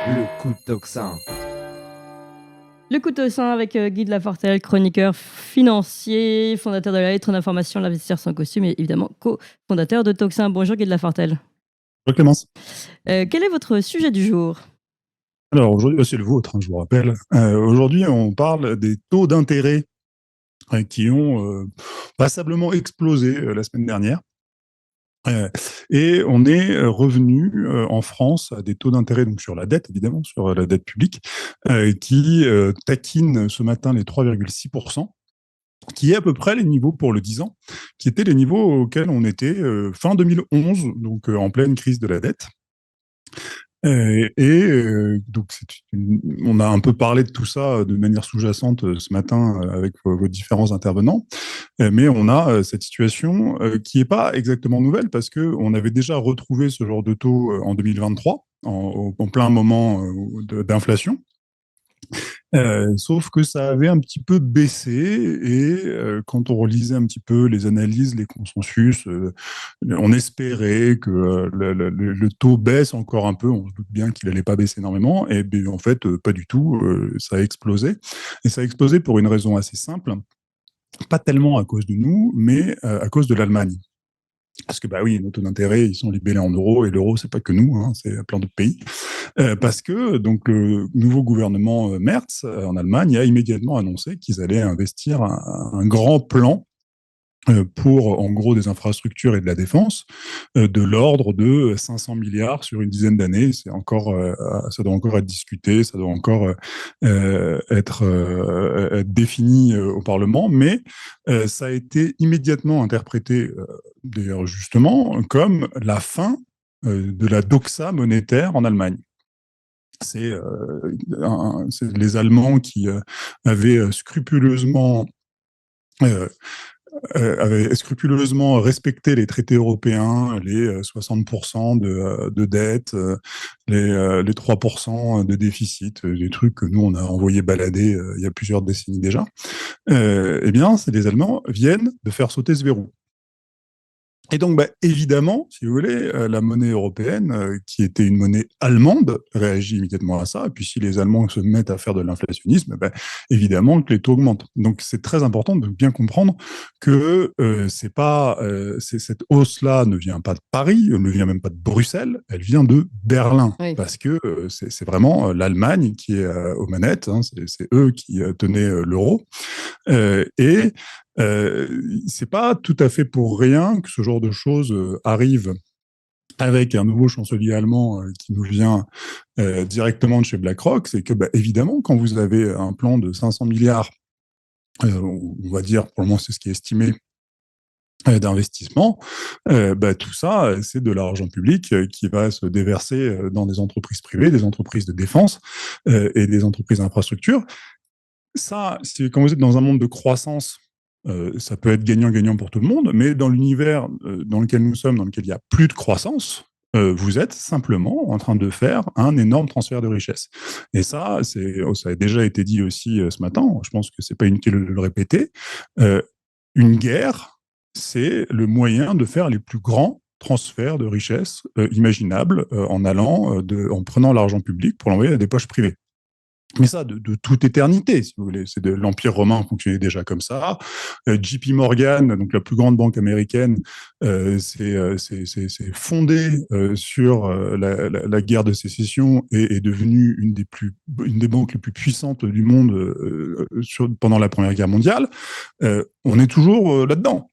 Le coup de tocsin. Le couteau sain avec Guy de Lafortelle, chroniqueur financier, fondateur de la lettre d'information L'investisseur sans costume et évidemment co-fondateur de Toxin. Bonjour Guy de Lafortelle. Bonjour Clémence. Quel est votre sujet du jour? Alors aujourd'hui, c'est le vôtre, je vous rappelle. Aujourd'hui, on parle des taux d'intérêt qui ont passablement explosé la semaine dernière. Et on est revenu en France à des taux d'intérêt, donc sur la dette, évidemment, sur la dette publique, qui taquinent ce matin les 3,6%, qui est à peu près les niveaux pour le 10 ans, qui étaient les niveaux auxquels on était fin 2011, donc en pleine crise de la dette. Donc, on a un peu parlé de tout ça de manière sous-jacente ce matin avec vos différents intervenants, mais on a cette situation qui n'est pas exactement nouvelle parce qu'on avait déjà retrouvé ce genre de taux en 2023, en plein moment d'inflation. Sauf que ça avait un petit peu baissé et quand on relisait un petit peu les analyses, les consensus, on espérait que le taux baisse encore un peu. On se doute bien qu'il n'allait pas baisser énormément et bien, en fait pas du tout. Ça a explosé et ça a explosé pour une raison assez simple, pas tellement à cause de nous, mais à cause de l'Allemagne. Parce que, bah oui, nos taux d'intérêt, ils sont libellés en euros, et l'euro, c'est pas que nous, c'est plein d'autres pays. Parce que, donc, le nouveau gouvernement Merz, en Allemagne, a immédiatement annoncé qu'ils allaient investir un grand plan pour, en gros, des infrastructures et de la défense, de l'ordre de 500 milliards sur une dizaine d'années. C'est encore, ça doit encore être discuté, ça doit encore être défini au Parlement, mais ça a été immédiatement interprété, d'ailleurs justement, comme la fin de la doxa monétaire en Allemagne. C'est les Allemands qui avaient scrupuleusement avait scrupuleusement respecté les traités européens, les 60% de dette, les 3% de déficit, des trucs que nous, on a envoyé balader il y a plusieurs décennies déjà. Eh bien, les Allemands viennent de faire sauter ce verrou. Et donc, bah, évidemment, si vous voulez, la monnaie européenne, qui était une monnaie allemande, réagit immédiatement à ça. Et puis, si les Allemands se mettent à faire de l'inflationnisme, bah, évidemment que les taux augmentent. Donc, c'est très important de bien comprendre que cette hausse-là ne vient pas de Paris, ne vient même pas de Bruxelles, elle vient de Berlin. Oui. Parce que c'est vraiment l'Allemagne qui est aux manettes, c'est eux qui tenaient l'euro. C'est pas tout à fait pour rien que ce genre de choses arrive avec un nouveau chancelier allemand qui nous vient directement de chez BlackRock. C'est que, bah, évidemment, quand vous avez un plan de 500 milliards, on va dire, pour le moment, c'est ce qui est estimé, d'investissement, bah, tout ça, c'est de l'argent public qui va se déverser dans des entreprises privées, des entreprises de défense et des entreprises d'infrastructure. Ça, c'est quand vous êtes dans un monde de croissance, ça peut être gagnant-gagnant pour tout le monde, mais dans l'univers dans lequel nous sommes, dans lequel il n'y a plus de croissance, vous êtes simplement en train de faire un énorme transfert de richesse. Et ça, ça a déjà été dit aussi ce matin, je pense que c'est pas inutile de le répéter, une guerre, c'est le moyen de faire les plus grands transferts de richesse imaginables en prenant l'argent public pour l'envoyer à des poches privées. Mais ça, de toute éternité, si vous voulez. C'est de l'Empire romain fonctionnait déjà comme ça. JP Morgan, donc la plus grande banque américaine, c'est fondé sur la guerre de sécession et est devenue une des banques les plus puissantes du monde pendant la Première Guerre mondiale. On est toujours là-dedans.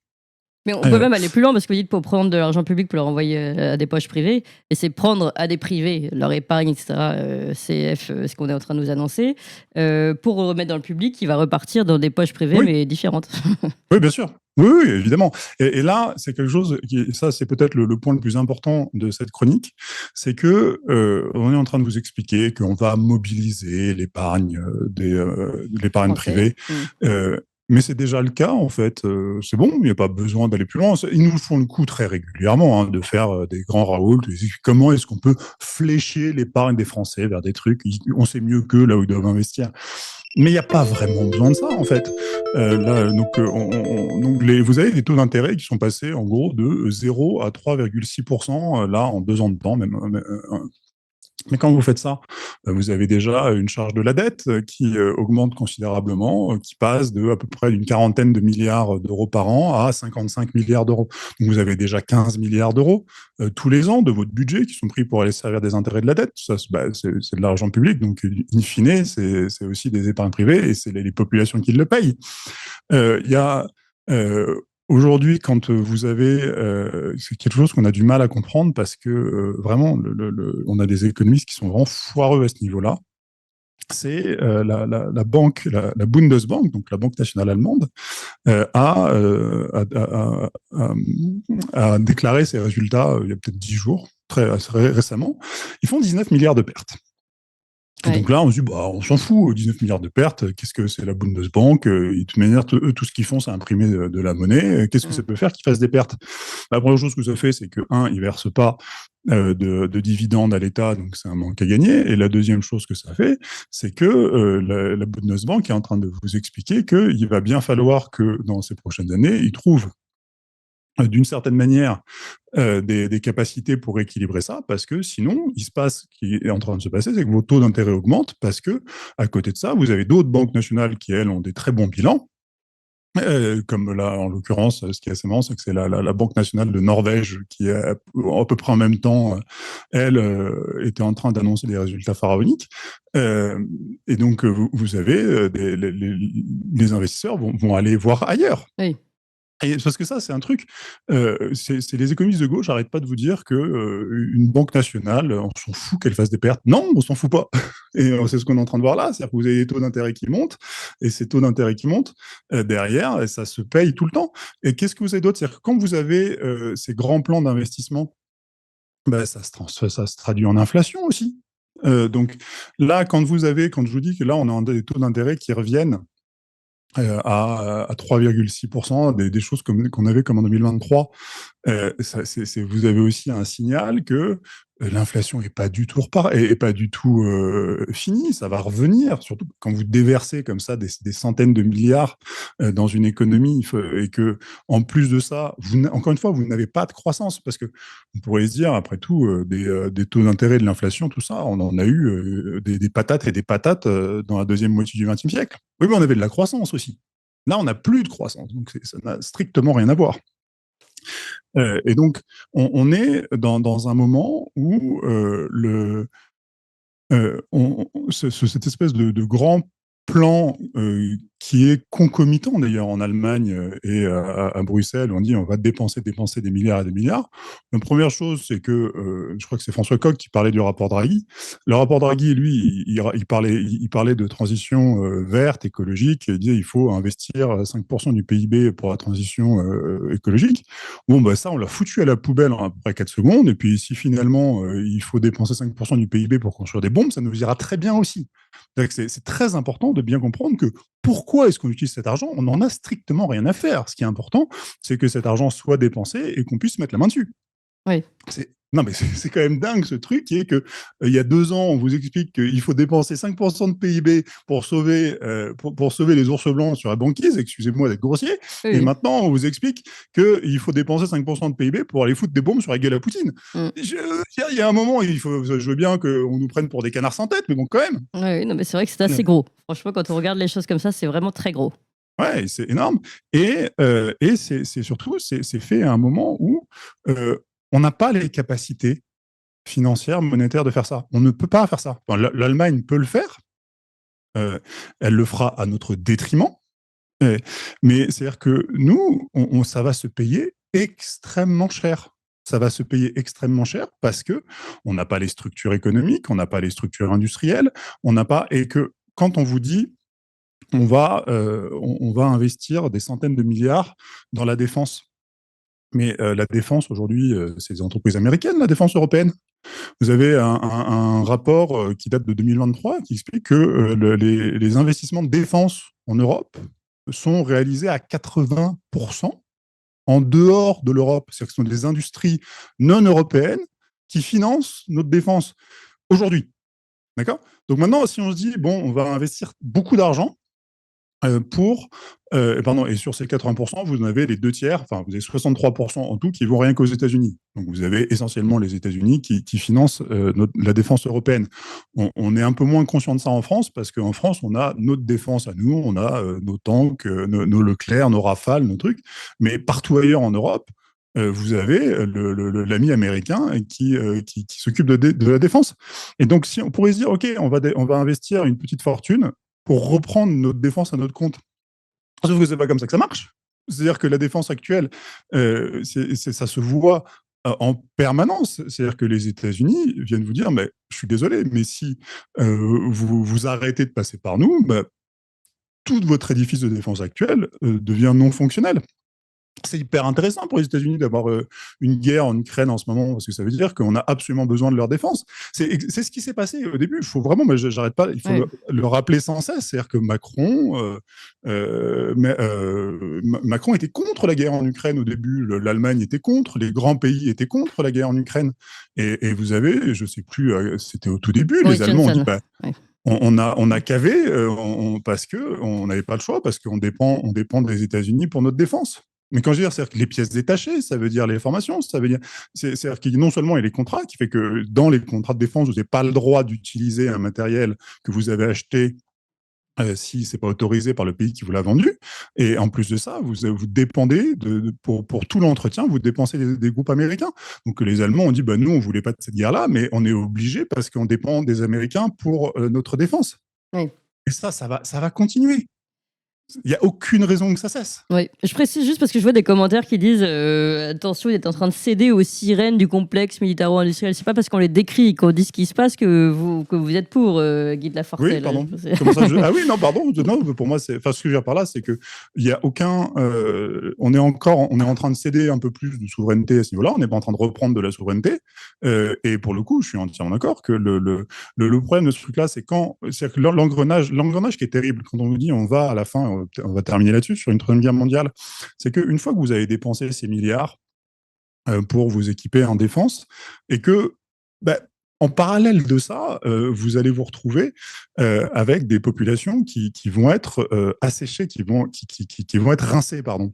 Mais on peut même aller plus loin parce que vous dites pour prendre de l'argent public pour le renvoyer à des poches privées, et c'est prendre à des privés leur épargne, etc., CF, ce qu'on est en train de nous annoncer, pour remettre dans le public qui va repartir dans des poches privées, oui, mais différentes. Oui, bien sûr. Oui, évidemment. Et là, c'est quelque chose ça, c'est peut-être le point le plus important de cette chronique, c'est que on est en train de vous expliquer qu'on va mobiliser l'épargne l'épargne privée. Mais c'est déjà le cas, en fait. C'est bon, il n'y a pas besoin d'aller plus loin. Ils nous font le coup très régulièrement de faire des grands raouts. Comment est-ce qu'on peut flécher l'épargne des Français vers des trucs? On sait mieux qu'eux, là où ils doivent investir. Mais il n'y a pas vraiment besoin de ça, en fait. Vous avez des taux d'intérêt qui sont passés, en gros, de 0 à 3,6%, là, en 2 ans de temps, même Mais quand vous faites ça, vous avez déjà une charge de la dette qui augmente considérablement, qui passe de à peu près d'une quarantaine de milliards d'euros par an à 55 milliards d'euros. Donc vous avez déjà 15 milliards d'euros tous les ans de votre budget qui sont pris pour aller servir des intérêts de la dette. Ça, c'est de l'argent public, donc in fine, c'est aussi des épargnes privées et c'est les populations qui le payent. Il y a aujourd'hui, quand vous avez, c'est quelque chose qu'on a du mal à comprendre parce que vraiment, on a des économistes qui sont vraiment foireux à ce niveau-là. C'est la banque, la Bundesbank, donc la Banque nationale allemande, a déclaré ses résultats il y a peut-être 10 jours, très récemment. Ils font 19 milliards de pertes. Et donc là, on se dit, bah, on s'en fout, 19 milliards de pertes, qu'est-ce que c'est la Bundesbank? De toute manière, eux, tout ce qu'ils font, c'est imprimer de la monnaie. Qu'est-ce que ça peut faire qu'ils fassent des pertes? La première chose que ça fait, c'est que, ils versent pas de dividendes à l'État, donc c'est un manque à gagner. Et la deuxième chose que ça fait, c'est que la Bundesbank est en train de vous expliquer qu'il va bien falloir que, dans ces prochaines années, ils trouvent d'une certaine manière des capacités pour équilibrer ça, parce que sinon, il se passe, ce qui est en train de se passer, c'est que vos taux d'intérêt augmentent, parce que à côté de ça, vous avez d'autres banques nationales qui, elles, ont des très bons bilans, comme là, en l'occurrence, ce qui est assez marrant, c'est que c'est la Banque nationale de Norvège qui, à peu près en même temps, elle, était en train d'annoncer des résultats pharaoniques. Et donc, vous avez les investisseurs vont aller voir ailleurs. Oui. Et parce que ça, c'est un truc, c'est les économistes de gauche n'arrêtent pas de vous dire que une banque nationale, on s'en fout qu'elle fasse des pertes. Non, on s'en fout pas. Et c'est ce qu'on est en train de voir là, c'est-à-dire que vous avez des taux d'intérêt qui montent, et ces taux d'intérêt qui montent derrière, ça se paye tout le temps. Et qu'est-ce que vous avez d'autre? C'est-à-dire que quand vous avez ces grands plans d'investissement, bah, ça se traduit en inflation aussi. Donc là, quand je vous dis que là, on a des taux d'intérêt qui reviennent à 3,6%, des choses qu'on avait comme en 2023. Vous avez aussi un signal que l'inflation est pas du tout est pas du tout finie, ça va revenir, surtout quand vous déversez comme ça des centaines de milliards dans une économie et que en plus de ça, encore une fois, vous n'avez pas de croissance parce que on pourrait se dire après tout des taux d'intérêt de l'inflation, tout ça, on en a eu des patates et des patates dans la deuxième moitié du XXe siècle. Oui, mais on avait de la croissance aussi. Là, on n'a plus de croissance, donc ça n'a strictement rien à voir. Et donc, on est dans un moment où cette espèce de grand plan qui est concomitant d'ailleurs en Allemagne et à Bruxelles, on dit on va dépenser des milliards et des milliards. La première chose, c'est que je crois que c'est François Coq qui parlait du rapport Draghi. Le rapport Draghi, lui, il parlait de transition verte, écologique, et il disait il faut investir 5% du PIB pour la transition écologique. Bon, bah ça, on l'a foutu à la poubelle en à peu près 4 secondes, et puis si finalement il faut dépenser 5% du PIB pour construire des bombes, ça nous ira très bien aussi. C'est très important de bien comprendre que pourquoi est-ce qu'on utilise cet argent? On n'en a strictement rien à faire. Ce qui est important, c'est que cet argent soit dépensé et qu'on puisse mettre la main dessus. Oui. Non, mais c'est quand même dingue ce truc qui est que il y a 2 ans, on vous explique qu'il faut dépenser 5% de PIB pour sauver, pour sauver les ours blancs sur la banquise, excusez-moi d'être grossier, et Oui. maintenant on vous explique qu'il faut dépenser 5% de PIB pour aller foutre des bombes sur la gueule à Poutine. Mm. Il y a un moment, je veux bien qu'on nous prenne pour des canards sans tête, mais bon, quand même. Oui, non, mais c'est vrai que c'est assez gros. Franchement, quand on regarde les choses comme ça, c'est vraiment très gros. Ouais, c'est énorme. Et c'est surtout, c'est fait à un moment où on n'a pas les capacités financières, monétaires de faire ça. On ne peut pas faire ça. Enfin, L'Allemagne peut le faire. Elle le fera à notre détriment. Mais c'est-à-dire que nous, ça va se payer extrêmement cher. Ça va se payer extrêmement cher parce que on n'a pas les structures économiques, on n'a pas les structures industrielles, on n'a pas et que quand on vous dit on va investir des centaines de milliards dans la défense. Mais la défense, aujourd'hui, c'est des entreprises américaines, la défense européenne. Vous avez un rapport qui date de 2023 qui explique que les investissements de défense en Europe sont réalisés à 80% en dehors de l'Europe. C'est-à-dire que ce sont des industries non européennes qui financent notre défense aujourd'hui. D'accord? Donc maintenant, si on se dit, bon, on va investir beaucoup d'argent Et sur ces 80%, vous en avez les 2 tiers, enfin, vous avez 63% en tout qui vont rien qu'aux États-Unis. Donc, vous avez essentiellement les États-Unis qui financent la défense européenne. On est un peu moins conscient de ça en France, parce qu'en France, on a notre défense à nous, on a nos tanks, nos Leclerc, nos Rafales, nos trucs. Mais partout ailleurs en Europe, vous avez l'ami américain qui s'occupe de la défense. Et donc, si on pourrait se dire, OK, on va investir une petite fortune pour reprendre notre défense à notre compte. Sauf que c'est pas comme ça que ça marche. C'est-à-dire que la défense actuelle, ça se voit en permanence. C'est-à-dire que les États-Unis viennent vous dire, mais je suis désolé, mais si vous arrêtez de passer par nous, bah, tout votre édifice de défense actuel devient non fonctionnel. C'est hyper intéressant pour les États-Unis d'avoir une guerre en Ukraine en ce moment, parce que ça veut dire qu'on a absolument besoin de leur défense. C'est ce qui s'est passé au début. Il faut vraiment, mais j'arrête pas, il faut le rappeler sans cesse. C'est-à-dire que Macron était contre la guerre en Ukraine au début. L'Allemagne était contre, les grands pays étaient contre la guerre en Ukraine. Et vous avez, je sais plus, c'était au tout début, les Allemands ont dit, bah, on a cavé parce qu'on n'avait pas le choix, parce qu'on dépend des États-Unis pour notre défense. Mais quand je veux dire, c'est-à-dire que les pièces détachées, ça veut dire les formations, ça veut dire, c'est-à-dire qu'il non seulement il y a les contrats, qui fait que dans les contrats de défense, vous n'avez pas le droit d'utiliser un matériel que vous avez acheté si c'est pas autorisé par le pays qui vous l'a vendu. Et en plus de ça, vous dépendez pour tout l'entretien, vous dépensez des groupes américains. Donc les Allemands ont dit, bah, nous, on voulait pas de cette guerre-là, mais on est obligé parce qu'on dépend des Américains pour notre défense. Oui. Et ça va continuer. Il n'y a aucune raison que ça cesse. Oui, je précise juste parce que je vois des commentaires qui disent attention, il est en train de céder aux sirènes du complexe militaro-industriel. C'est pas parce qu'on les décrit et qu'on dit ce qui se passe que vous êtes pour Guy de Lafortelle. Oui, pardon. Ah oui, non, pardon. Non, pour moi, ce que je veux dire par là, c'est que il y a aucun. On est en train de céder un peu plus de souveraineté à ce niveau-là. On n'est pas en train de reprendre de la souveraineté. Et pour le coup, je suis entièrement d'accord que le problème de ce truc-là, c'est que l'engrenage qui est terrible quand on nous dit on va à la fin. On va terminer là-dessus, sur une Troisième Guerre mondiale, c'est qu'une fois que vous avez dépensé ces milliards pour vous équiper en défense, et que, bah, en parallèle de ça, vous allez vous retrouver avec des populations qui vont être asséchées, qui vont être rincées, pardon.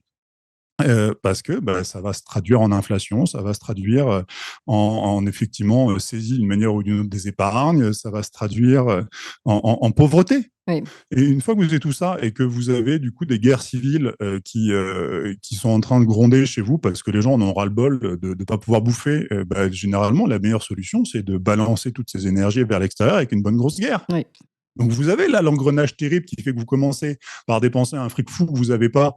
Parce que bah, ça va se traduire en inflation, ça va se traduire en effectivement saisie d'une manière ou d'une autre des épargnes, ça va se traduire en pauvreté. Oui. Et une fois que vous avez tout ça et que vous avez du coup des guerres civiles qui sont en train de gronder chez vous parce que les gens en ont ras-le-bol de ne pas pouvoir bouffer, bah, généralement, la meilleure solution, c'est de balancer toutes ces énergies vers l'extérieur avec une bonne grosse guerre. Oui. Donc vous avez là l'engrenage terrible qui fait que vous commencez par dépenser un fric fou que vous n'avez pas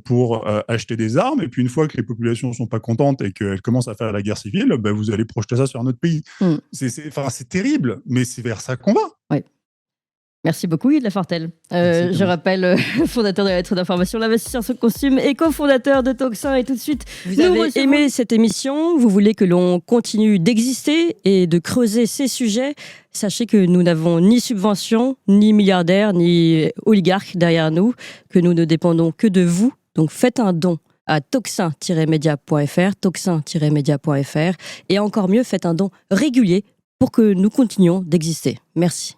pour acheter des armes, et puis une fois que les populations ne sont pas contentes et qu'elles commencent à faire la guerre civile, bah, vous allez projeter ça sur un autre pays. C'est terrible, mais c'est vers ça qu'on va. Oui. Merci beaucoup, Guy de Lafortelle. Je rappelle, fondateur de la lettre d'information, l'investisseur sur costume et cofondateur de Toxin. Et tout de suite, vous avez aimé cette émission, vous voulez que l'on continue d'exister et de creuser ces sujets. Sachez que nous n'avons ni subvention, ni milliardaires, ni oligarques derrière nous, que nous ne dépendons que de vous. Donc faites un don à toxin-media.fr, toxin-media.fr, et encore mieux, faites un don régulier pour que nous continuions d'exister. Merci.